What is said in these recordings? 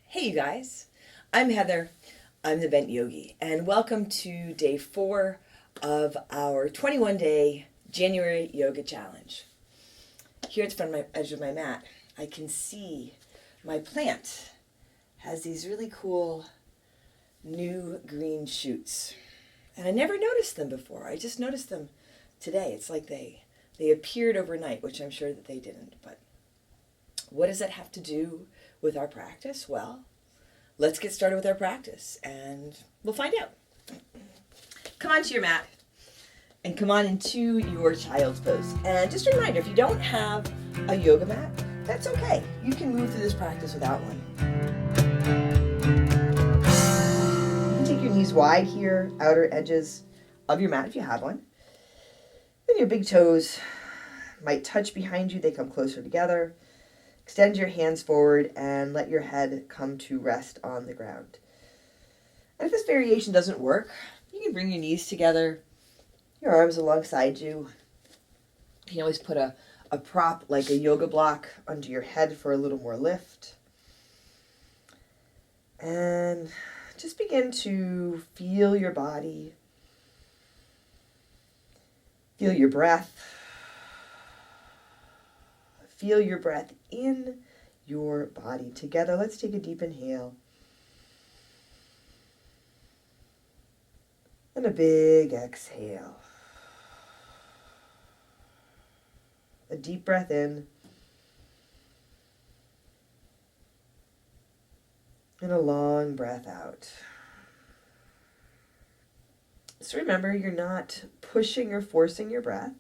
Hey you guys, I'm Heather. I'm the Bent Yogi, and welcome to day 4 of our 21-day January Yoga Challenge. Here at the front of my edge of my mat, I can see my plant has these really cool new green shoots. And I never noticed them before. I just noticed them today. It's like they appeared overnight, which I'm sure that they didn't. But what does that have to do with our practice? Well, let's get started with our practice and we'll find out. Come onto your mat and come on into your child's pose. And just a reminder, if you don't have a yoga mat, that's okay. You can move through this practice without one. You can take your knees wide here, outer edges of your mat if you have one. Then your big toes might touch behind you. They come closer together. Extend your hands forward and let your head come to rest on the ground. And if this variation doesn't work, you can bring your knees together, your arms alongside you. You can always put a prop like a yoga block under your head for a little more lift. And just begin to feel your body. Feel your breath. Feel your breath in your body. Together, let's take a deep inhale. And a big exhale. A deep breath in. And a long breath out. So remember, you're not pushing or forcing your breath.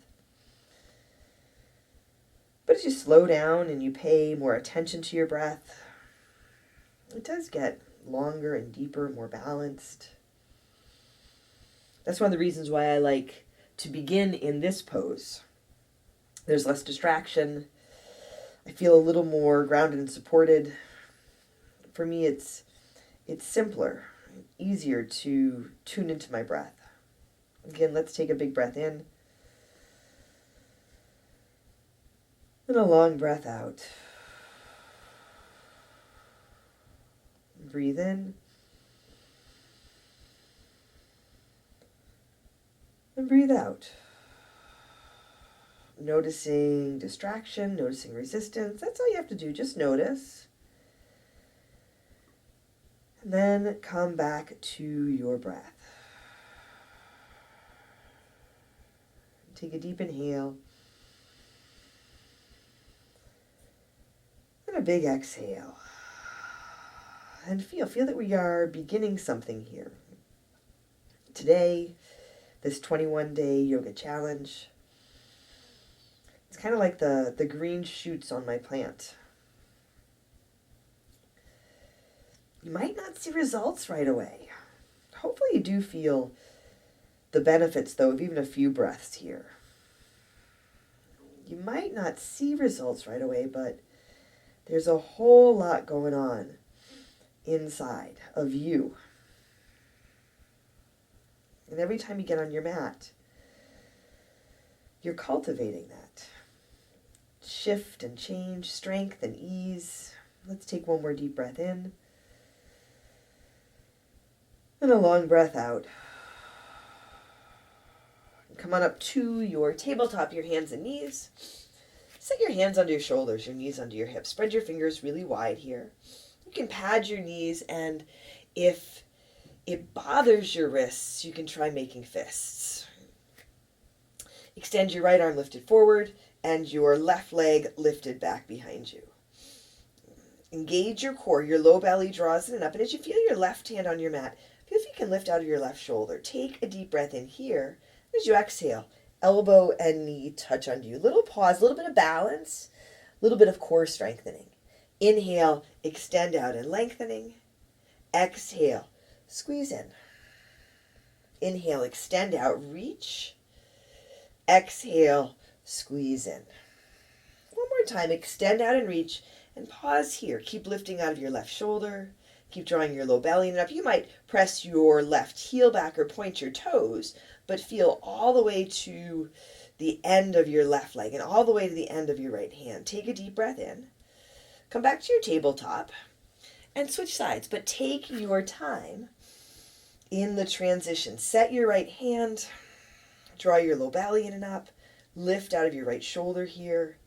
But as you slow down and you pay more attention to your breath, it does get longer and deeper, more balanced. That's one of the reasons why I like to begin in this pose. There's less distraction. I feel a little more grounded and supported. For me, it's simpler, easier to tune into my breath. Again, let's take a big breath in. And a long breath out. Breathe in. And breathe out. Noticing distraction, noticing resistance. That's all you have to do. Just notice. And then come back to your breath. Take a deep inhale. And a big exhale. And feel that we are beginning something here. Today, this 21-day yoga challenge, it's kind of like the green shoots on my plant. You might not see results right away. Hopefully you do feel the benefits, though, of even a few breaths here. You might not see results right away, but there's a whole lot going on inside of you. And every time you get on your mat, you're cultivating that. Shift and change, strength and ease. Let's take one more deep breath in. And a long breath out. Come on up to your tabletop, your hands and knees. Set your hands under your shoulders, your knees under your hips. Spread your fingers really wide here. You can pad your knees, and if it bothers your wrists, you can try making fists. Extend your right arm lifted forward and your left leg lifted back behind you. Engage your core. Your low belly draws in and up. And as you feel your left hand on your mat, feel if you can lift out of your left shoulder. Take a deep breath in here. As you exhale, elbow and knee touch under you. Little pause, a little bit of balance, a little bit of core strengthening. Inhale, extend out and lengthening. Exhale, squeeze in. Inhale, extend out, reach. Exhale, squeeze in. One more time, extend out and reach, and pause here. Keep lifting out of your left shoulder. Keep drawing your low belly in and up. You might press your left heel back or point your toes, but feel all the way to the end of your left leg and all the way to the end of your right hand. Take a deep breath in. Come back to your tabletop and switch sides, but take your time in the transition. Set your right hand, draw your low belly in and up, lift out of your right shoulder here.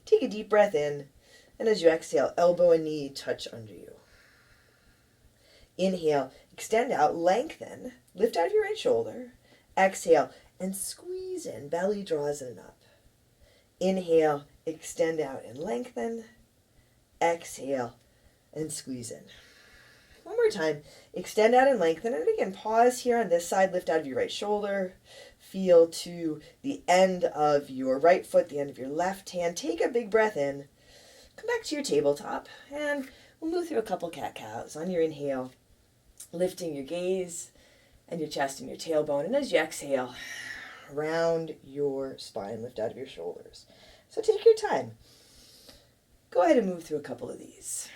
Take a deep breath in, and as you exhale, elbow and knee touch under you. Inhale, extend out, lengthen, lift out of your right shoulder. Exhale, and squeeze in, belly draws in and up. Inhale, extend out and lengthen. Exhale, and squeeze in. One more time, extend out and lengthen. And again, pause here on this side, lift out of your right shoulder. Feel to the end of your right foot, the end of your left hand. Take a big breath in. Come back to your tabletop, and we'll move through a couple cat-cows. On your inhale, lifting your gaze and your chest and your tailbone. And as you exhale, round your spine, lift out of your shoulders. So take your time. Go ahead and move through a couple of these.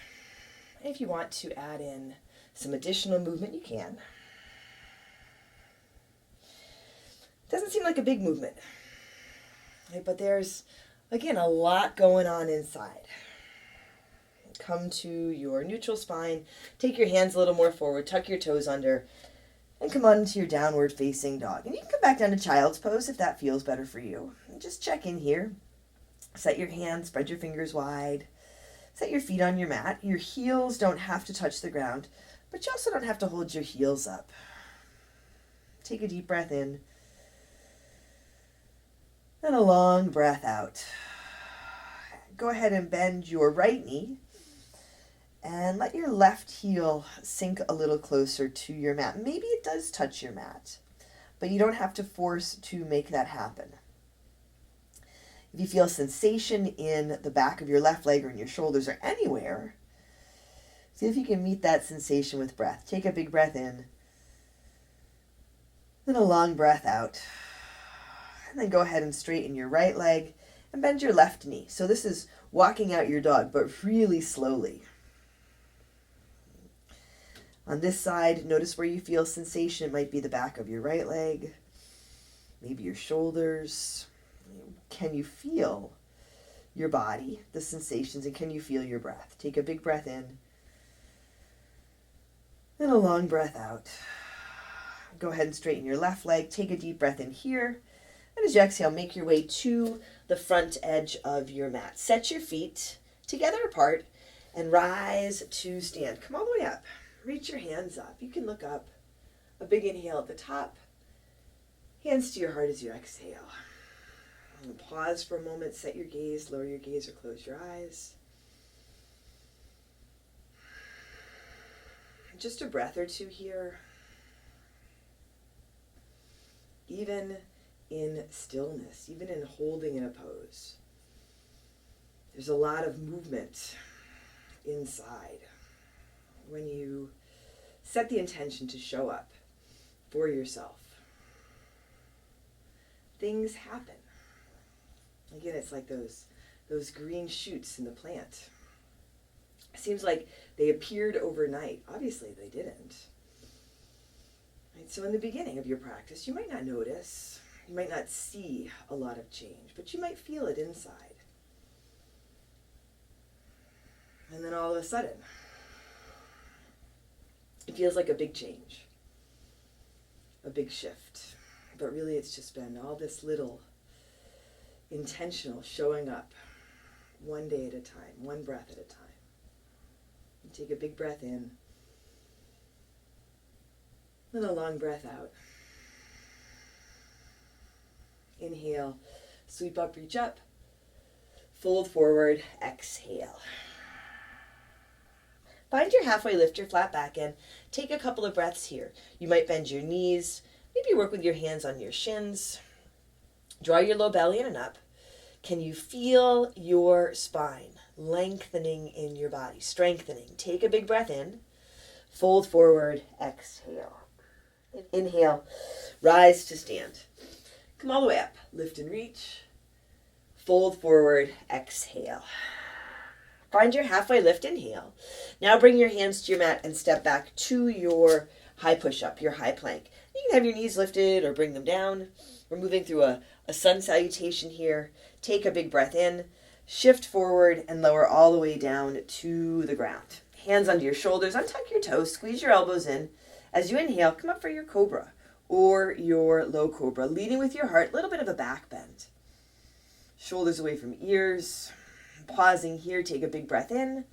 If you want to add in some additional movement, you can. Doesn't seem like a big movement, right? But there's, again, a lot going on inside. Come to your neutral spine. Take your hands a little more forward. Tuck your toes under. And come on into your downward facing dog. And you can come back down to child's pose if that feels better for you. And just check in here. Set your hands, spread your fingers wide. Set your feet on your mat. Your heels don't have to touch the ground, but you also don't have to hold your heels up. Take a deep breath in. And a long breath out. Go ahead and bend your right knee. And let your left heel sink a little closer to your mat. Maybe it does touch your mat, but you don't have to force to make that happen. If you feel sensation in the back of your left leg or in your shoulders or anywhere, see if you can meet that sensation with breath. Take a big breath in, then a long breath out. And then go ahead and straighten your right leg and bend your left knee. So this is walking out your dog, but really slowly. On this side, notice where you feel sensation. It might be the back of your right leg, maybe your shoulders. Can you feel your body, the sensations, and can you feel your breath? Take a big breath in and a long breath out. Go ahead and straighten your left leg. Take a deep breath in here. And as you exhale, make your way to the front edge of your mat. Set your feet together apart and rise to stand. Come all the way up. Reach your hands up. You can look up. A big inhale at the top. Hands to your heart as you exhale. And pause for a moment. Set your gaze. Lower your gaze or close your eyes. Just a breath or two here. Even in stillness, even in holding in a pose, there's a lot of movement inside. When you set the intention to show up for yourself, things happen. Again, it's like those green shoots in the plant. It seems like they appeared overnight. Obviously, they didn't. Right? So in the beginning of your practice, you might not notice, you might not see a lot of change, but you might feel it inside. And then all of a sudden, it feels like a big change, a big shift. But really it's just been all this little intentional showing up one day at a time, one breath at a time. You take a big breath in, then a long breath out. Inhale, sweep up, reach up, fold forward, exhale. Find your halfway lifter, flat back in. Take a couple of breaths here. You might bend your knees, maybe work with your hands on your shins. Draw your low belly in and up. Can you feel your spine lengthening in your body, strengthening? Take a big breath in, fold forward, exhale. Inhale, rise to stand. Come all the way up, lift and reach, fold forward, exhale. Find your halfway lift, inhale. Now bring your hands to your mat and step back to your high push-up, your high plank. You can have your knees lifted or bring them down. We're moving through a sun salutation here. Take a big breath in, shift forward and lower all the way down to the ground. Hands under your shoulders, untuck your toes, squeeze your elbows in. As you inhale, come up for your cobra or your low cobra, leading with your heart, a little bit of a back bend. Shoulders away from ears. Pausing here, take a big breath in.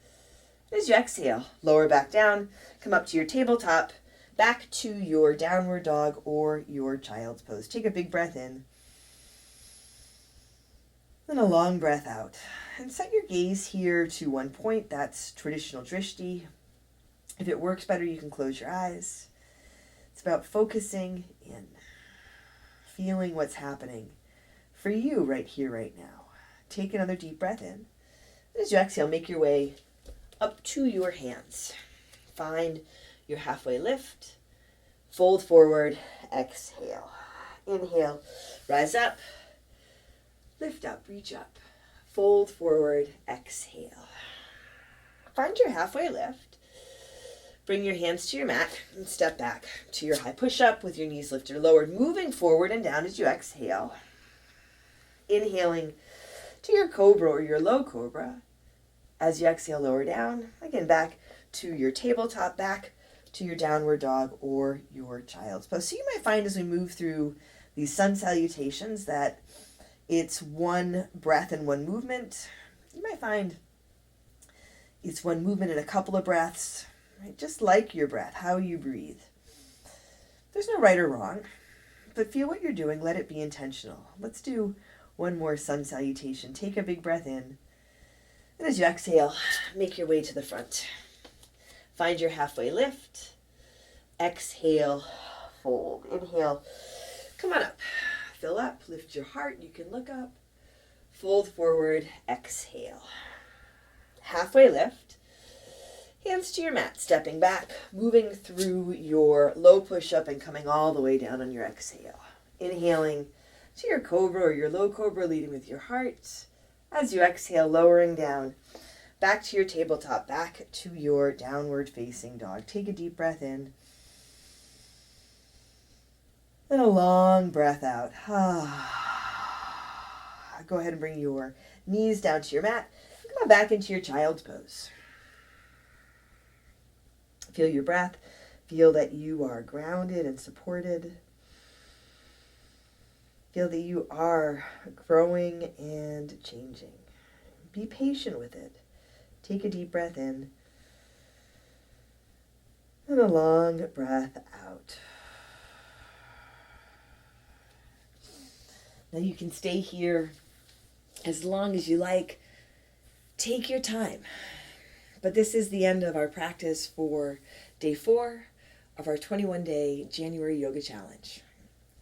As you exhale, lower back down, come up to your tabletop, back to your downward dog or your child's pose. Take a big breath in. Then a long breath out. And set your gaze here to one point. That's traditional drishti. If it works better, you can close your eyes. It's about focusing in, feeling what's happening for you right here, right now. Take another deep breath in. As you exhale, make your way up to your hands. Find your halfway lift. Fold forward, exhale. Inhale, rise up. Lift up, reach up. Fold forward, exhale. Find your halfway lift. Bring your hands to your mat and step back to your high push-up with your knees lifted or lowered, moving forward and down as you exhale. Inhaling to your cobra or your low cobra. As you exhale, lower down. Again, back to your tabletop, back to your downward dog or your child's pose. So you might find as we move through these sun salutations that it's one breath and one movement. You might find it's one movement and a couple of breaths, right? Just like your breath, how you breathe. There's no right or wrong, but feel what you're doing. Let it be intentional. Let's do one more sun salutation. Take a big breath in. And as you exhale, make your way to the front. Find your halfway lift. Exhale, fold. Inhale, come on up. Fill up, lift your heart, you can look up. Fold forward, exhale. Halfway lift. Hands to your mat, stepping back, moving through your low push-up and coming all the way down on your exhale. Inhaling to your cobra or your low cobra, leading with your heart. As you exhale, lowering down, back to your tabletop, back to your downward facing dog. Take a deep breath in. Then a long breath out. Go ahead and bring your knees down to your mat. Come on back into your child's pose. Feel your breath. Feel that you are grounded and supported. Feel that you are growing and changing. Be patient with it. Take a deep breath in. And a long breath out. Now you can stay here as long as you like. Take your time. But this is the end of our practice for day 4 of our 21-day January Yoga Challenge.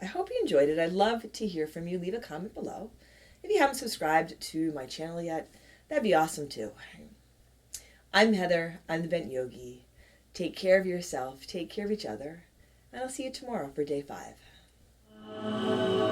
I hope you enjoyed it. I'd love to hear from you. Leave a comment below. If you haven't subscribed to my channel yet, that'd be awesome too. I'm Heather. I'm the Bent Yogi. Take care of yourself. Take care of each other. And I'll see you tomorrow for day 5.